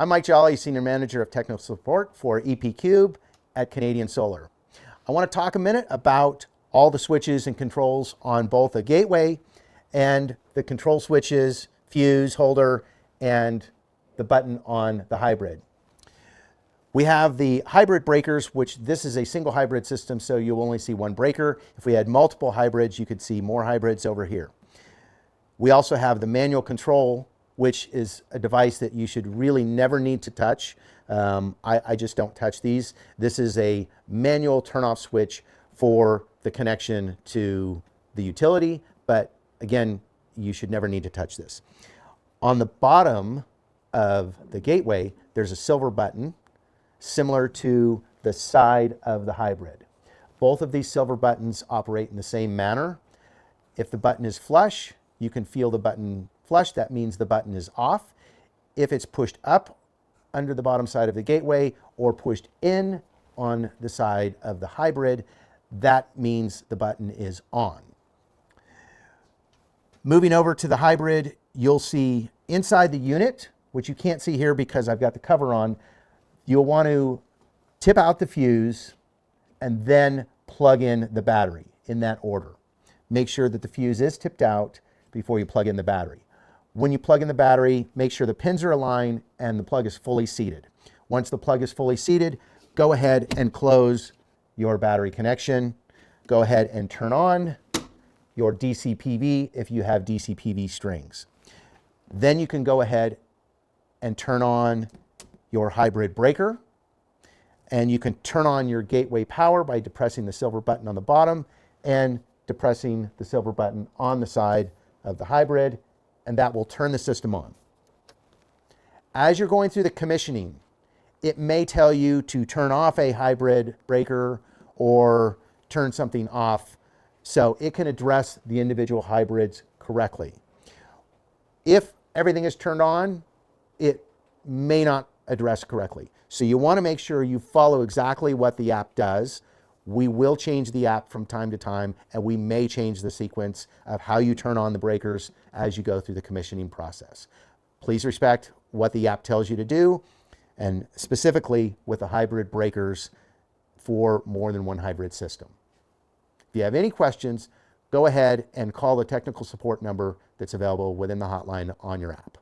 I'm Mike Jolley, Senior Manager of Technical Support for EP Cube at Canadian Solar. I want to talk a minute about all the switches and controls on both a gateway and the control switches, fuse holder, and the button on the hybrid. We have the hybrid breakers, which this is a single hybrid system, so you'll only see one breaker. If we had multiple hybrids, you could see more hybrids over here. We also have the manual control, which is a device that you should really never need to touch. I just don't touch these. This is a manual turn-off switch for the connection to the utility, but again, you should never need to touch this. On the bottom of the gateway, there's a silver button similar to the side of the hybrid. Both of these silver buttons operate in the same manner. If the button is flush, you can feel the button flush. That means the button is off. If it's pushed up under the bottom side of the gateway or pushed in on the side of the hybrid, that means the button is on. Moving over to the hybrid, you'll see inside the unit, which you can't see here because I've got the cover on, you'll want to tip out the fuse and then plug in the battery in that order. Make sure that the fuse is tipped out before you plug in the battery. When you plug in the battery, make sure the pins are aligned and the plug is fully seated. Once the plug is fully seated, go ahead and close your battery connection. Go ahead and turn on your DC PV if you have DC PV strings. Then you can go ahead and turn on your hybrid breaker, and you can turn on your gateway power by depressing the silver button on the bottom and depressing the silver button on the side of the hybrid, and that will turn the system on. As you're going through the commissioning, it may tell you to turn off a hybrid breaker or turn something off, so it can address the individual hybrids correctly. If everything is turned on, it may not address correctly. So you want to make sure you follow exactly what the app does. We will change the app from time to time, and we may change the sequence of how you turn on the breakers as you go through the commissioning process. Please respect what the app tells you to do, and specifically with the hybrid breakers for more than one hybrid system. If you have any questions, go ahead and call the technical support number that's available within the hotline on your app.